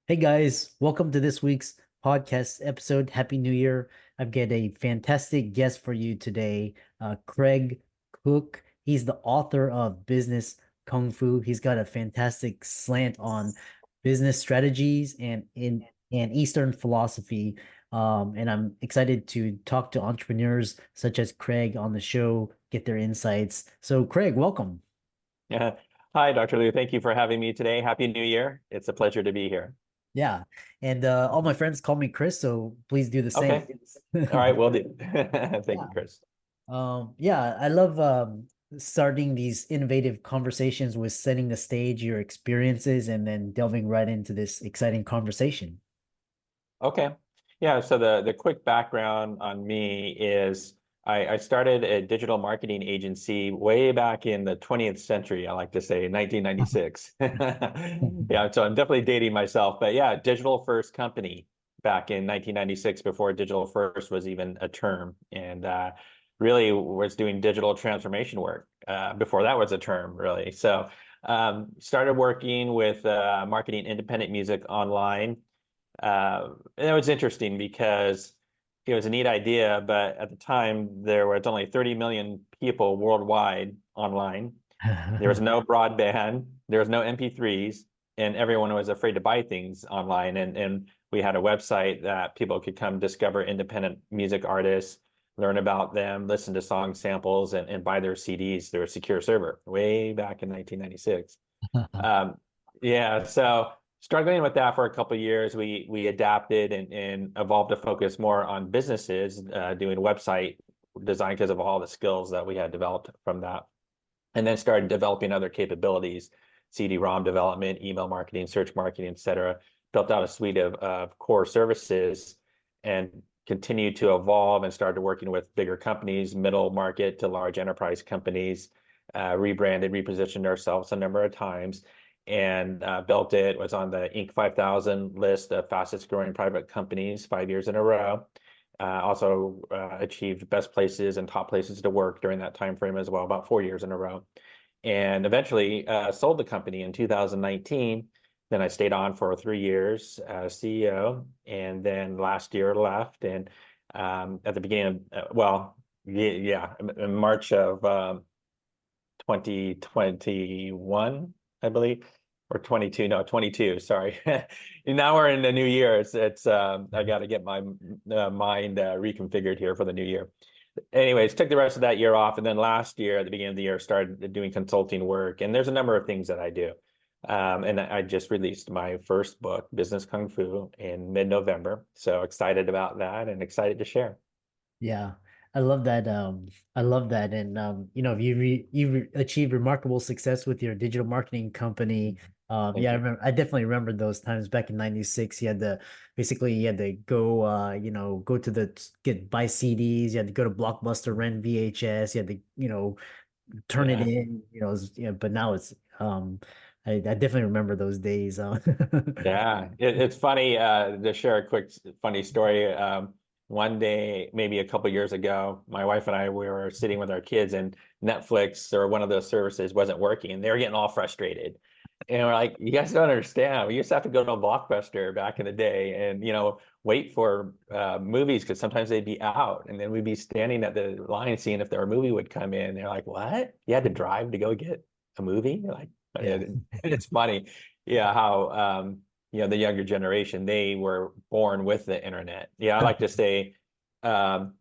Hey guys, welcome to this week's podcast episode. Happy New Year. I've got a fantastic guest for you today, Craig Cooke. He's the author of Business Kung Fu. He's got a fantastic slant on business strategies and Eastern philosophy. And I'm excited to talk to entrepreneurs such as Craig on the show, get their insights. So, Craig, welcome. Yeah. Hi, Dr. Liu. Thank you for having me today. Happy New Year. It's a pleasure to be here. Yeah. And all my friends call me Chris, so please do the same. Okay. All right, will do. Thank you, Yeah. Chris. Yeah, I love starting these innovative conversations with setting the stage, your experiences, and then delving right into this exciting conversation. Okay. Yeah, so the quick background on me is I started a digital marketing agency way back in the 20th century, I like to say, 1996. Yeah, so I'm definitely dating myself, but yeah, digital first company back in 1996 before digital first was even a term. And really was doing digital transformation work before that was a term, really. So started working with marketing independent music online. And it was interesting because it was a neat idea, but at the time there was only 30 million people worldwide online. There was no broadband, there was no MP3s, and everyone was afraid to buy things online. And we had a website that people could come discover independent music artists, learn about them, listen to song samples, and buy their CDs through a secure server way back in 1996. Um, yeah, so struggling with that for a couple of years, we adapted and evolved to focus more on businesses doing website design because of all the skills that we had developed from that, and then started developing other capabilities, CD-ROM development, email marketing, search marketing, et cetera. Built out a suite of core services and continued to evolve and started working with bigger companies, middle market to large enterprise companies, rebranded, repositioned ourselves a number of times and built it, was on the Inc. 5000 list of fastest growing private companies 5 years in a row. Also achieved best places and top places to work during that time frame as well, about 4 years in a row. And eventually sold the company in 2019. Then I stayed on for 3 years as CEO, and then last year left. And at the beginning of, yeah, in March of 2021, I believe, or 22, no, 22, sorry. Now we're in the new year. It's I got to get my mind reconfigured here for the new year. Anyways, took the rest of that year off, and then last year at the beginning of the year started doing consulting work, and there's a number of things that I do. And I just released my first book, Business Kung Fu, in mid-November. So excited about that and excited to share. Yeah, I love that. I love that. And you achieved remarkable success with your digital marketing company. Thank Yeah, you. I definitely remember those times back in '96. You had to go go to the get buy CDs, you had to go to Blockbuster, rent VHS, you had to, turn it Yeah. in, but now it's I definitely remember those days. Yeah, it's funny to share a quick funny story. One day, maybe a couple years ago, my wife and I we were sitting with our kids, and Netflix or one of those services wasn't working, and they were getting all frustrated. And we're like, "You guys don't understand. We used to have to go to a Blockbuster back in the day, and wait for movies because sometimes they'd be out, and then we'd be standing at the line seeing if their movie would come in. They're like, "What? You had to drive to go get a movie?" You're like, Yeah. it's funny, yeah, how the younger generation, they were born with the internet. Yeah, I like to say um,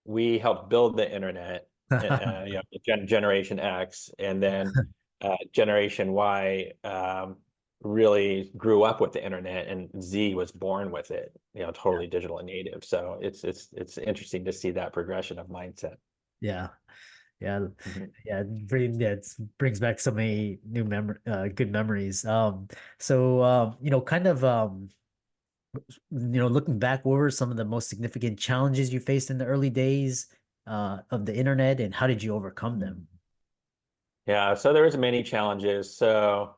we helped build the internet, Generation X, and then Generation Y really grew up with the internet, and Z was born with it, totally digital and native. So it's interesting to see that progression of mindset. Yeah. Yeah, Mhm. it brings back so many good memories. So looking back, what were some of the most significant challenges you faced in the early days of the internet, and how did you overcome them? Yeah, so there was many challenges. So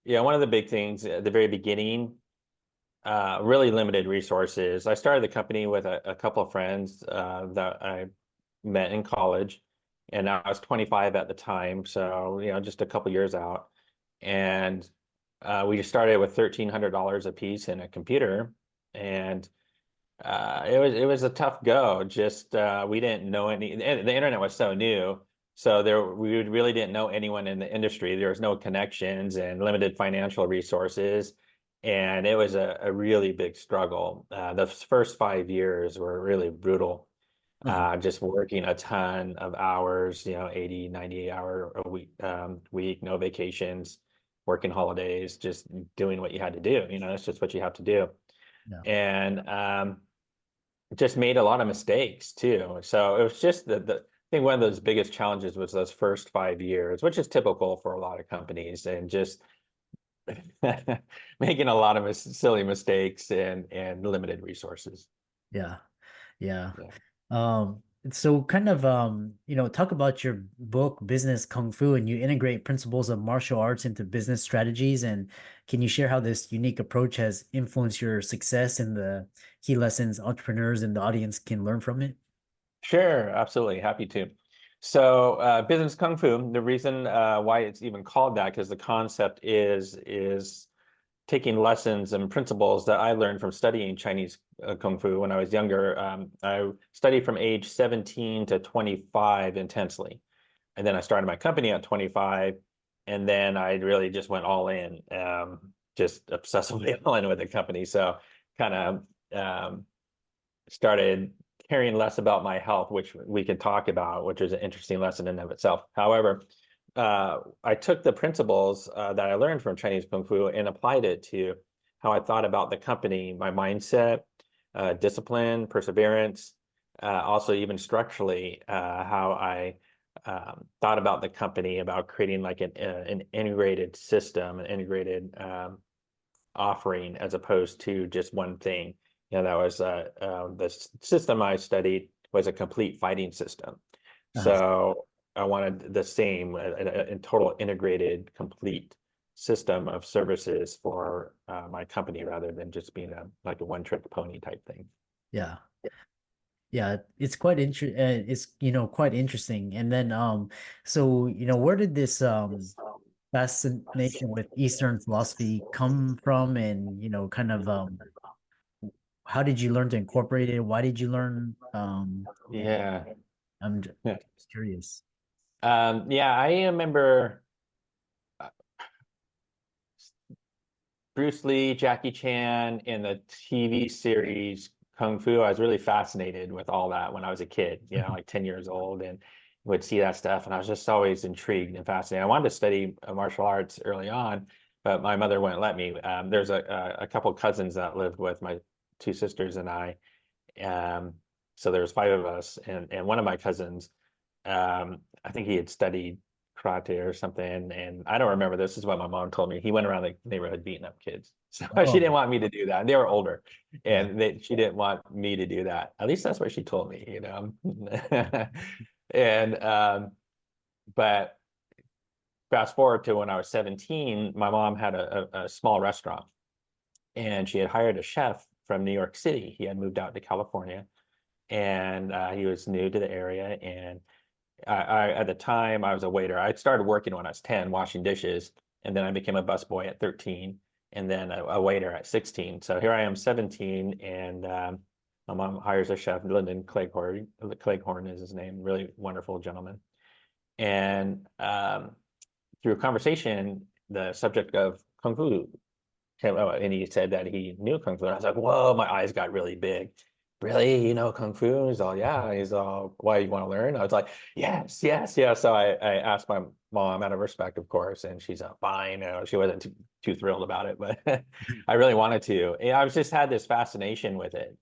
yeah, one of the big things at the very beginning, really limited resources. I started the company with a couple of friends that I met in college, and I was 25 at the time, so just a couple years out. And we just started with $1,300 a piece in a computer, and it was a tough go. Just we didn't know any. The internet was so new, so we really didn't know anyone in the industry. There was no connections and limited financial resources, and it was a really big struggle. The first 5 years were really brutal. Uh-huh. Just working a ton of hours, 80, 90 hour a week, no vacations, working holidays, just doing what you had to do. That's just what you have to do. Yeah. And just made a lot of mistakes too. So it was just I think one of those biggest challenges was those first 5 years, which is typical for a lot of companies, and just making a lot of silly mistakes and limited resources. Yeah. Yeah. Yeah. So kind of talk about your book, Business Kung Fu, and you integrate principles of martial arts into business strategies. And can you share how this unique approach has influenced your success and the key lessons entrepreneurs in the audience can learn from it? Sure, absolutely. Happy to. So, business kung fu, the reason why it's even called that, because the concept is taking lessons and principles that I learned from studying Chinese kung fu when I was younger. I studied from age 17 to 25 intensely. And then I started my company at 25, and then I really just went all in, just obsessively all in with the company. So kind of started caring less about my health, which we can talk about, which is an interesting lesson in and of itself. However, I took the principles that I learned from Chinese Kung Fu and applied it to how I thought about the company, my mindset, discipline, perseverance, also even structurally, how I thought about the company, about creating like an integrated system, an integrated offering as opposed to just one thing. That was the system I studied was a complete fighting system. Uh-huh. So I wanted the same, a total integrated, complete system of services for my company rather than just being like a one-trick pony type thing. Yeah. Yeah, it's quite quite interesting. And then so where did this fascination with Eastern philosophy come from, and kind of how did you learn to incorporate it? Why did you learn? Yeah. I'm just curious. Yeah, I remember uh, Bruce Lee, Jackie Chan, and the TV series Kung Fu. I was really fascinated with all that when I was a kid, like 10 years old, and would see that stuff. And I was just always intrigued and fascinated. I wanted to study martial arts early on, but my mother wouldn't let me. There's a couple cousins that lived with my two sisters and I. Um, so there was five of us, and one of my cousins, I think he had studied karate or something, and I don't remember. This is what my mom told me. He went around the neighborhood beating up kids. So she Oh, didn't want me to do that. And they were older, yeah. and she didn't want me to do that. At least that's what she told me. And but fast forward to when I was 17, my mom had a small restaurant, and she had hired a chef from New York City. He had moved out to California, and he was new to the area. And at the time I was a waiter. I started working when I was 10, washing dishes, and then I became a busboy at 13, and then a waiter at 16. So here I am, 17, and my mom hires a chef, Lyndon Cleghorn. Cleghorn is his name, really wonderful gentleman. And through a conversation, the subject of Kung Fu came out, and he said that he knew Kung Fu. And I was like, whoa, my eyes got really big. Really? You know Kung Fu? He's all, yeah. He's all, why you want to learn? I was like, yes, yes, yes. So I asked my mom out of respect, of course, and she's fine. She wasn't too thrilled about it, but I really wanted to. And I was just had this fascination with it,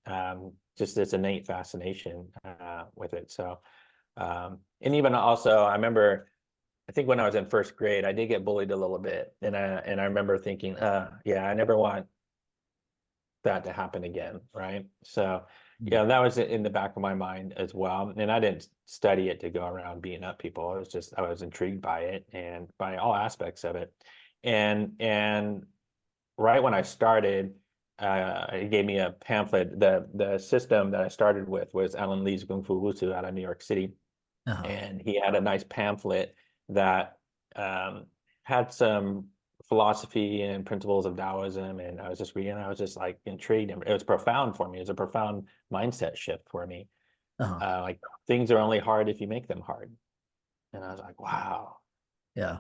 just this innate fascination with it. So, and even also, I remember I think when I was in first grade, I did get bullied a little bit, and I remember thinking, yeah, I never want that to happen again, right? So, Mm. yeah, that was in the back of my mind as well. And I didn't study it to go around beating up people. It was just I was intrigued by it and by all aspects of it. And right when I started, he gave me a pamphlet. The system that I started with was Alan Lee's Kung Fu Wushu out of New York City, Uh-huh. and he had a nice pamphlet that had some philosophy and principles of Taoism, and I was just reading. I was just like intrigued, and it was profound for me. It was a profound mindset shift for me. Uh-huh. Like things are only hard if you make them hard, and I was like, wow, Yeah.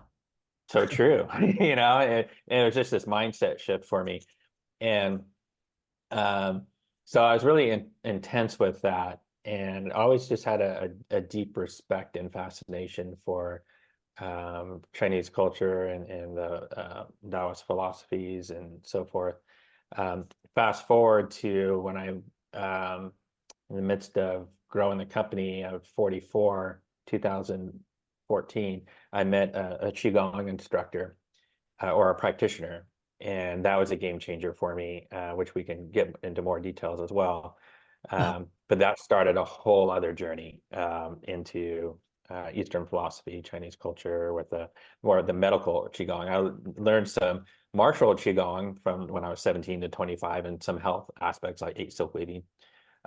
so true. And it was just this mindset shift for me, and um, so I was really intense with that, and I always just had a deep respect and fascination for Chinese culture and the Taoist philosophies and so forth. Um, Fast forward to when in the midst of growing the company of 44, 2014, I met a Qigong instructor or a practitioner. And that was a game changer for me, which we can get into more details as well. Uh-huh. But that started a whole other journey into Eastern philosophy, Chinese culture, with more of the medical Qigong. I learned some martial Qigong from when I was 17 to 25 and some health aspects like eight silk weaving.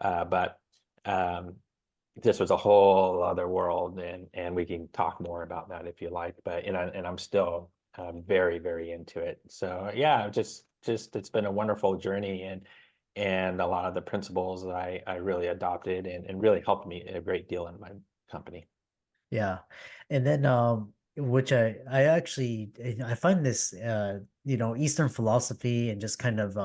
But um, this was a whole other world, and we can talk more about that if you like. But and I'm still very, very into it. So yeah, just it's been a wonderful journey, and a lot of the principles that I really adopted and really helped me a great deal in my company. Yeah. And then which I actually I find this Eastern philosophy and just kind of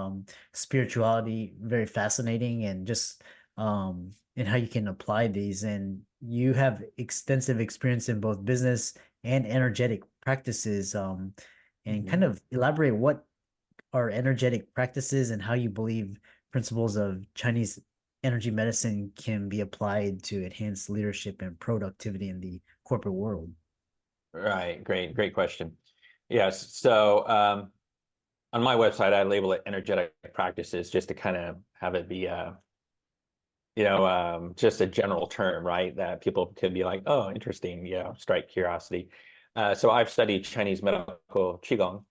spirituality very fascinating, and just and how you can apply these, and you have extensive experience in both business and energetic practices, and kind Mhm. of elaborate what are energetic practices and how you believe principles of Chinese energy medicine can be applied to enhance leadership and productivity in the corporate world. Right, great question. Yes, so on my website, I label it energetic practices just to kind of have it be just a general term, right? That people could be like, oh, interesting, strike curiosity. So I've studied Chinese medical Qigong,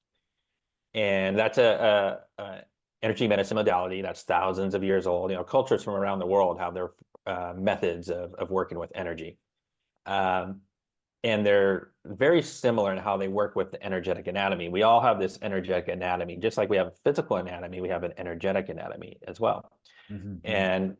and that's a energy medicine modality that's thousands of years old. Cultures from around the world have their methods of working with energy. Um, and they're very similar in how they work with the energetic anatomy. We all have this energetic anatomy, just like we have a physical anatomy, we have an energetic anatomy as well. Mm-hmm. And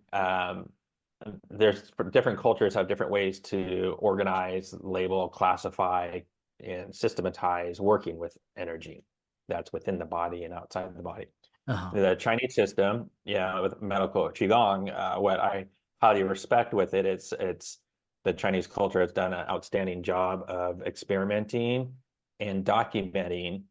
there's different cultures have different ways to organize, label, classify, and systematize working with energy that's within the body and outside the body. Uh-huh. The Chinese system, with medical Qigong, what I highly respect with it, it's the Chinese culture has done an outstanding job of experimenting and documenting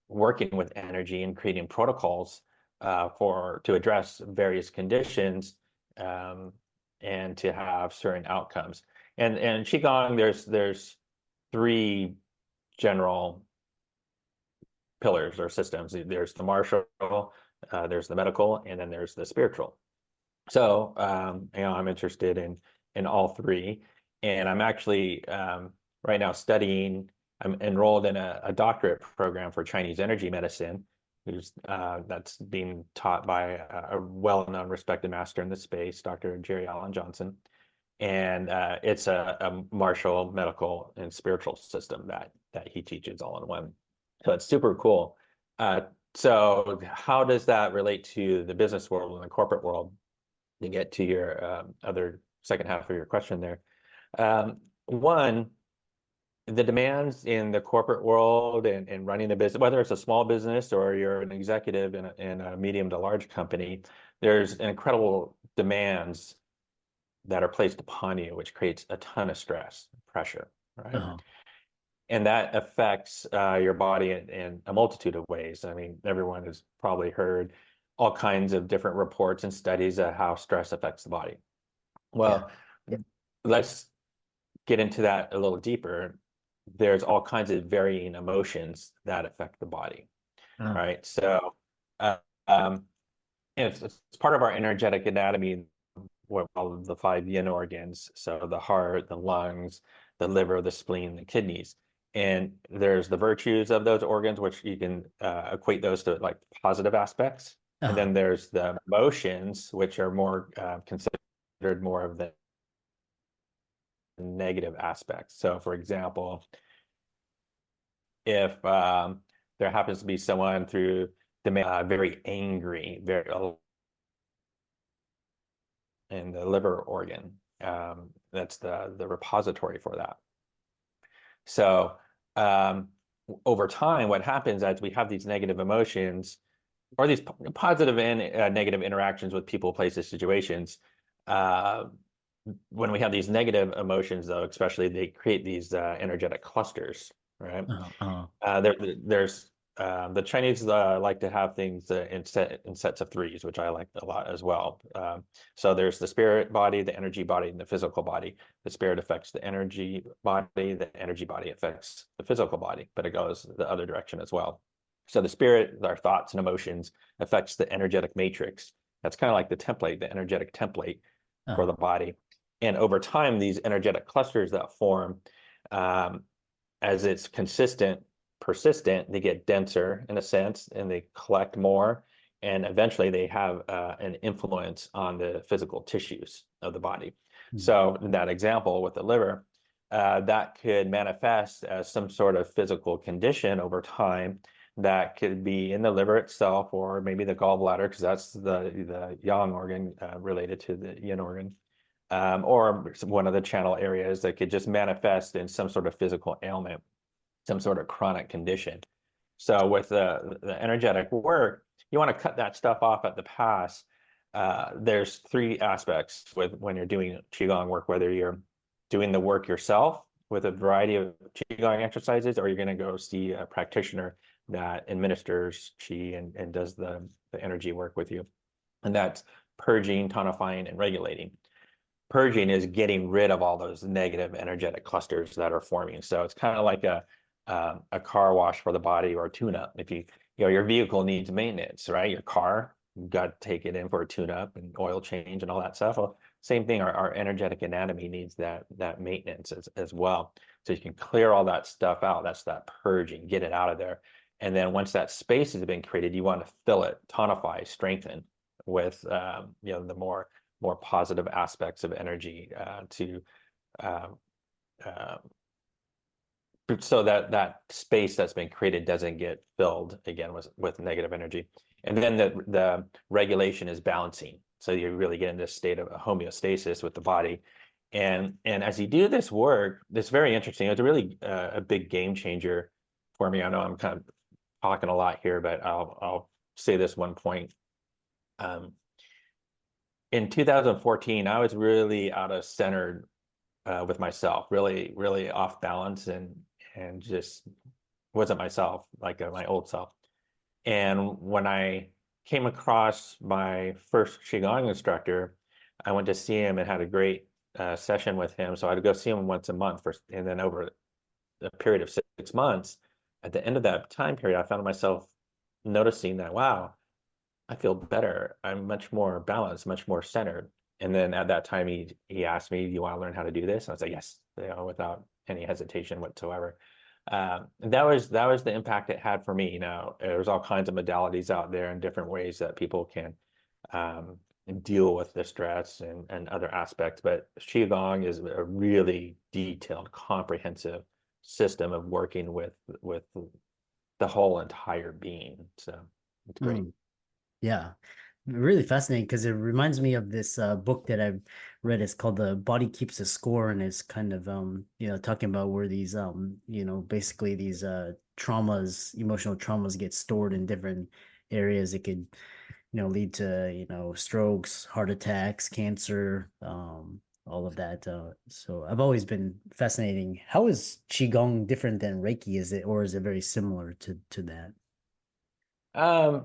working with energy and creating protocols to address various conditions um, and to have certain outcomes. And Qigong, there's three general pillars or systems. There's the martial, there's the medical, and then there's the spiritual. So I'm interested in all three, and I'm actually right now studying. I'm enrolled in a doctorate program for Chinese energy medicine, that's being taught by a well-known, respected master in the space, Dr. Jerry Allen Johnson, and it's a martial, medical, and spiritual system that he teaches all in one. So it's super cool. Uh, so how does that relate to the business world and the corporate world? To get to your other second half of your question there. One, the demands in the corporate world and running the business, whether it's a small business or you're an executive in a medium to large company, there's incredible demands that are placed upon you, which creates a ton of stress, pressure, right? Uh-huh. And that affects your body in a multitude of ways. I mean, everyone has probably heard all kinds of different reports and studies of how stress affects the body. Yeah. Well, let's get into that a little deeper. There's all kinds of varying emotions that affect the body, Uh-huh. right? So, uh, um, it's part of our energetic anatomy, what all of the five yin organs. So the heart, the lungs, the liver, the spleen, the kidneys. And there's the virtues of those organs, which you can equate those to like positive aspects. And Uh-huh. then there's the emotions, which are more considered more of the negative aspects. So, for example, if there happens to be someone through very angry, very in the liver organ. That's the repository for that. So over time, what happens as we have these negative emotions or these positive and negative interactions with people, places, situations, when we have these negative emotions, though, especially, they create these energetic clusters, right? There's the Chinese like to have things in sets of threes, which I like a lot as well. So there's the spirit body, the energy body, and the physical body. The spirit affects the energy body affects the physical body, but it goes the other direction as well. So the spirit, our thoughts and emotions, affects the energetic matrix. That's kind of like the template, the energetic template for the body. And over time, these energetic clusters that form, as it's persistent, they get denser in a sense, and they collect more, and eventually they have an influence on the physical tissues of the body. So in that example with the liver, that could manifest as some sort of physical condition over time that could be in the liver itself, or maybe the gallbladder, because that's the yang organ related to the yin organ, or one of the channel areas that could just manifest in some sort of physical ailment, some sort of chronic condition. So with the energetic work, you want to cut that stuff off at the pass. There's three aspects when you're doing Qigong work, whether you're doing the work yourself with a variety of Qigong exercises, or you're going to go see a practitioner that administers Qi and does the energy work with you. And that's purging, tonifying, and regulating. Purging is getting rid of all those negative energetic clusters that are forming. So it's kind of like a car wash for the body, or a tune-up. If your vehicle needs maintenance, right? Your car, you got to take it in for a tune-up and oil change and all that stuff. Well, same thing, our energetic anatomy needs that maintenance as well. So you can clear all that stuff out. That's that purging, get it out of there. And then once that space has been created, you want to fill it, tonify, strengthen with the more positive aspects of energy so that space that's been created doesn't get filled again with negative energy. And then the regulation is balancing. So you really get in this state of homeostasis with the body. And as you do this work, it's very interesting. It's really a big game changer for me. I know I'm kind of talking a lot here, but I'll say this one point. In 2014, I was really out of center with myself, really, really off balance, and just wasn't myself, like my old self. And when I came across my first Qigong instructor, I went to see him and had a great session with him. So I'd go see him once a month and then over a period of 6 months, at the end of that time period, I found myself noticing that, wow, I feel better. I'm much more balanced, much more centered. And then at that time, he asked me, "Do you want to learn how to do this?" And I was like, "Yes," without any hesitation whatsoever. That was the impact it had for me. Now, there's all kinds of modalities out there and different ways that people can deal with the stress and other aspects. But Qigong is a really detailed, comprehensive system of working with the whole entire being. So it's great. Yeah, really fascinating, because it reminds me of this book that I've read. It's called The Body Keeps a Score, and it's kind of talking about where these basically these traumas, emotional traumas, get stored in different areas. It could lead to strokes, heart attacks, cancer, all of that. So I've always been fascinating. How is Qigong different than Reiki? Is it very similar to that?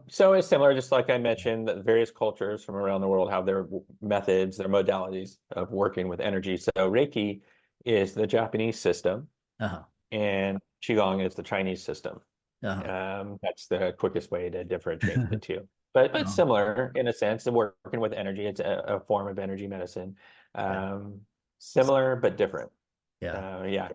So it's similar, just like I mentioned, that various cultures from around the world have their methods, their modalities of working with energy. So Reiki is the Japanese system, Uh-huh. and Qigong is the Chinese system. Uh-huh. That's the quickest way to differentiate the two. But Oh, similar in a sense, of working with energy. It's a form of energy medicine. yeah. Similar but different. Yeah. Yeah.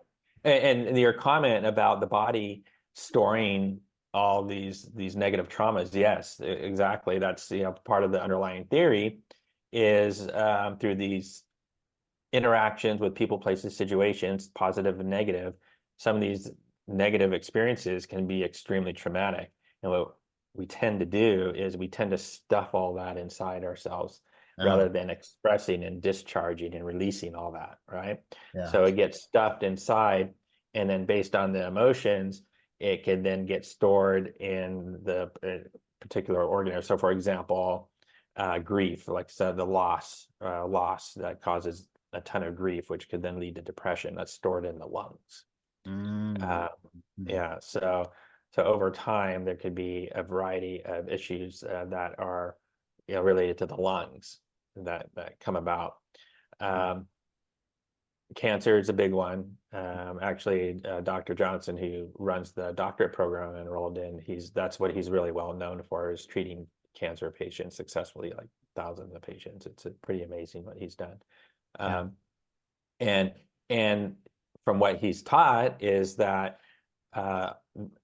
And your comment about the body storing all these negative traumas, yes, exactly. That's part of the underlying theory is through these interactions with people, places, situations, positive and negative. Some of these negative experiences can be extremely traumatic. And what we tend to do is we tend to stuff all that inside ourselves rather Oh, than expressing and discharging and releasing all that, right? yeah. So it gets stuffed inside, and then based on the emotions, it can then get stored in the particular organ. So for example, grief, like so the loss that causes a ton of grief, which could then lead to depression, that's stored in the lungs. Mm. Uh, Mm. yeah, so over time there could be a variety of issues that are, related to the lungs that come about. Um, Cancer is a big one. Actually, Dr. Johnson, who runs the doctorate program I enrolled in, that's what he's really well known for, is treating cancer patients successfully, like thousands of patients. It's pretty amazing what he's done. Yeah. Um, and and from what he's taught is that uh,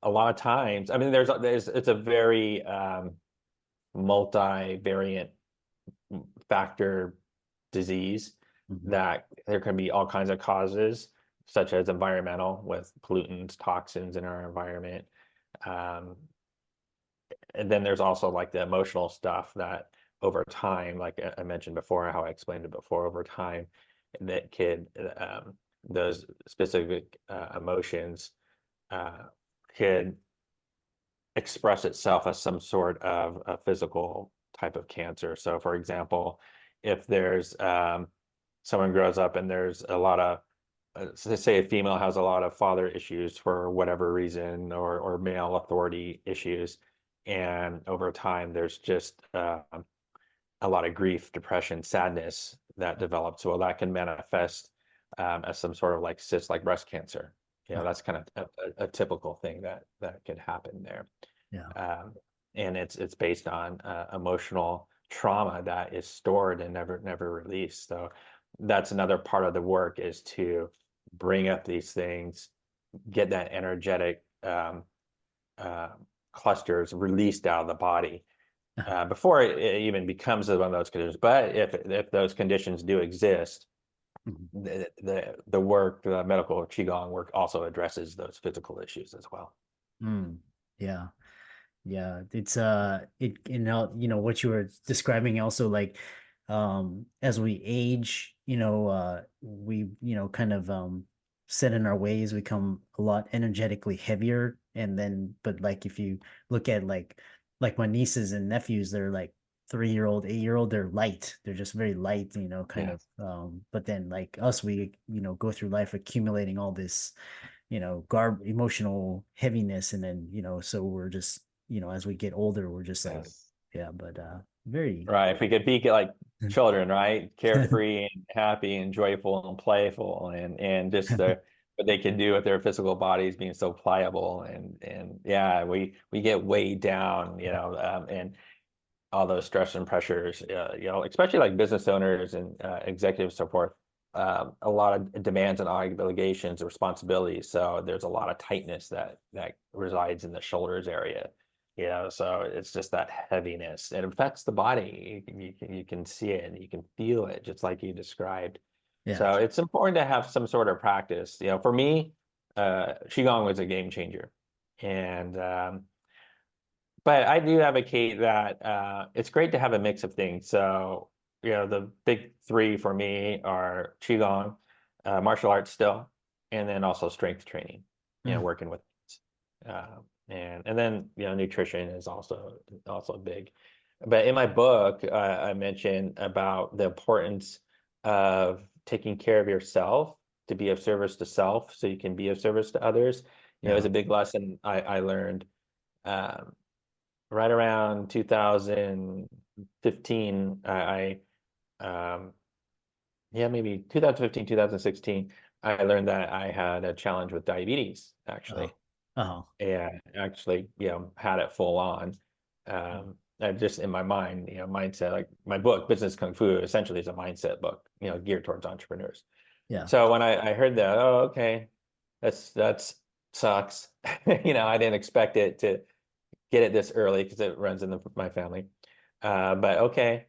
a lot of times, I mean, it's a very multivariant factor disease, Mhm. that there can be all kinds of causes, such as environmental, with pollutants, toxins in our environment. Um, and then there's also like the emotional stuff that over time, like I mentioned before, how I explained it before, over time, that those specific emotions uh, could express itself as some sort of a physical type of cancer. So, for example, if there's someone grows up and there's a lot of, say a female has a lot of father issues for whatever reason, or male authority issues, and over time there's just a lot of grief, depression, sadness that develops. Well, that can manifest as some sort of like cyst, like breast cancer. That's kind of a typical thing that could happen there. Yeah. um, and it's based on emotional trauma that is stored and never released. So that's another part of the work, is to bring up these things, get that energetic uh, clusters released out of the body Uh-huh. before it even becomes one of those conditions. But if those conditions do exist, Mhm. the medical qigong work also addresses those physical issues as well. Mm. Yeah. Yeah, it's what you were describing also, like as we age, we kind of set in our ways, become a lot energetically heavier. And then but like if you look at like my nieces and nephews, they're like 3-year-old, 8-year-old, they're light. They're just very light, kind Yeah. of but then like us, we go through life accumulating all this emotional heaviness, and then so we're just as we get older, we're just like, Yes. yeah, but very. Right. If we could be like children, right? Carefree and happy and joyful and playful, and just what they can do with their physical bodies being so pliable, and yeah, we get weighed down, and all those stress and pressures, especially like business owners and executives, so forth. A lot of demands and obligations and responsibilities. So there's a lot of tightness that resides in the shoulders area. So it's just that heaviness. It affects the body. You can see it and you can feel it, just like you described. Yeah. So it's important to have some sort of practice. For me, Qigong was a game changer. And but I do advocate that it's great to have a mix of things. So, the big three for me are Qigong, martial arts still, and then also strength training, Mm. working with uh, and then nutrition is also big. But in my book, I mentioned about the importance of taking care of yourself to be of service to self, so you can be of service to others. It's Yeah. a big lesson I learned. Um, right around 2015, yeah, maybe 2015, 2016, I learned that I had a challenge with diabetes, Oh. actually. Oh. And actually, had it full on. Mm. I just, in my mind, mindset, like my book, Business Kung Fu, essentially is a mindset book, geared towards entrepreneurs. Yeah. So when I heard that, oh, okay, that's sucks. I didn't expect it to get it this early because it runs in my family. But okay,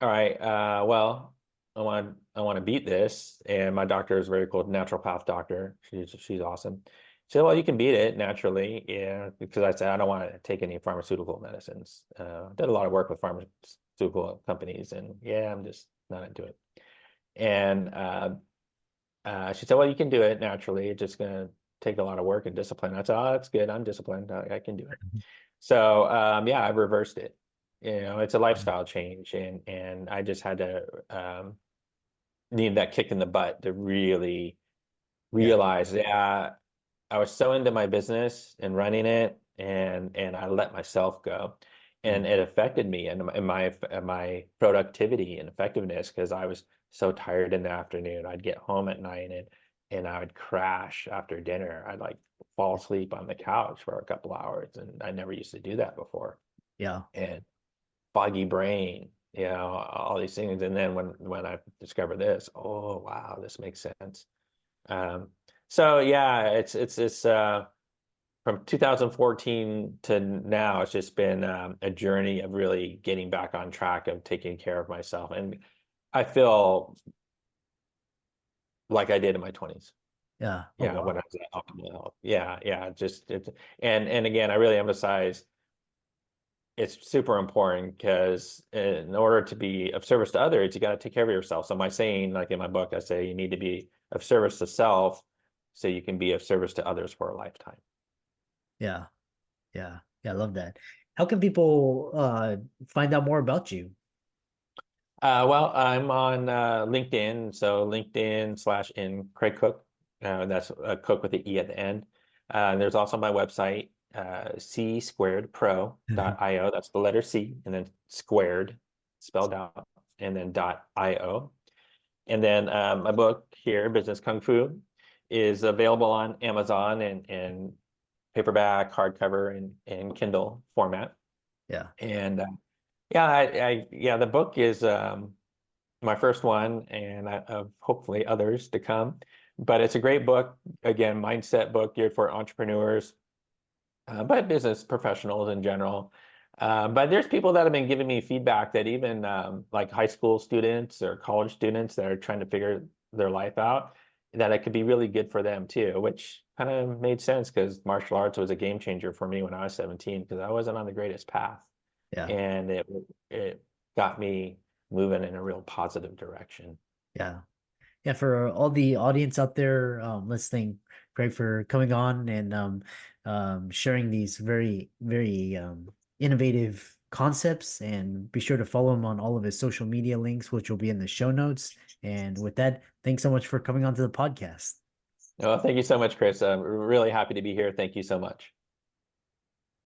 all right. Well, I want to beat this, and my doctor is very cool, naturopath doctor. She's awesome, She said, well, you can beat it naturally. Yeah. Because I said, I don't want to take any pharmaceutical medicines. Did a lot of work with pharmaceutical companies, and yeah, I'm just not into it. And she said, well, you can do it naturally. It's just going to take a lot of work and discipline. I said, oh, that's good. I'm disciplined. I can do it. So yeah, I reversed it. It's a lifestyle change, and I just had to need that kick in the butt to really Yeah. realize, yeah, I was so into my business and running it, and I let myself go, and Mm. it affected me and my productivity and effectiveness because I was so tired in the afternoon. I'd get home at night and I would crash after dinner. I'd like fall asleep on the couch for a couple hours, and I never used to do that before. Yeah. And foggy brain, all these things. And then when I discovered this, oh wow, this makes sense. Um, so yeah, it's from 2014 to now, it's just been a journey of really getting back on track of taking care of myself. And I feel like I did in my 20s. Yeah. Oh, Yeah, when wow. I was at optimal health. Yeah, yeah. Just it's and again, I really emphasize it's super important because in order to be of service to others, you got to take care of yourself. So my saying, like in my book, I say you need to be of service to self so you can be of service to others for a lifetime. Yeah. Yeah. Yeah. I love that. How can people find out more about you? Well, I'm on LinkedIn, so LinkedIn/in Craig Cooke. That's Cook with the E at the end. There's also my website, c squared pro.io. That's the letter C, and then squared, spelled out, and then .io. And then my book here, Business Kung Fu, is available on Amazon and paperback, hardcover, and Kindle format. Yeah. And yeah, yeah, the book is my first one, and of hopefully others to come. But it's a great book, again, mindset book geared for entrepreneurs, but business professionals in general. But there's people that have been giving me feedback that even like high school students or college students that are trying to figure their life out, that it could be really good for them too, which kind of made sense because martial arts was a game changer for me when I was 17 because I wasn't on the greatest path, Yeah. and it got me moving in a real positive direction. Yeah. Yeah, for all the audience out there listening, Craig, for coming on and sharing these very, very innovative concepts. And be sure to follow him on all of his social media links, which will be in the show notes. And with that, thanks so much for coming on to the podcast. Well, thank you so much, Chris. I'm really happy to be here. Thank you so much.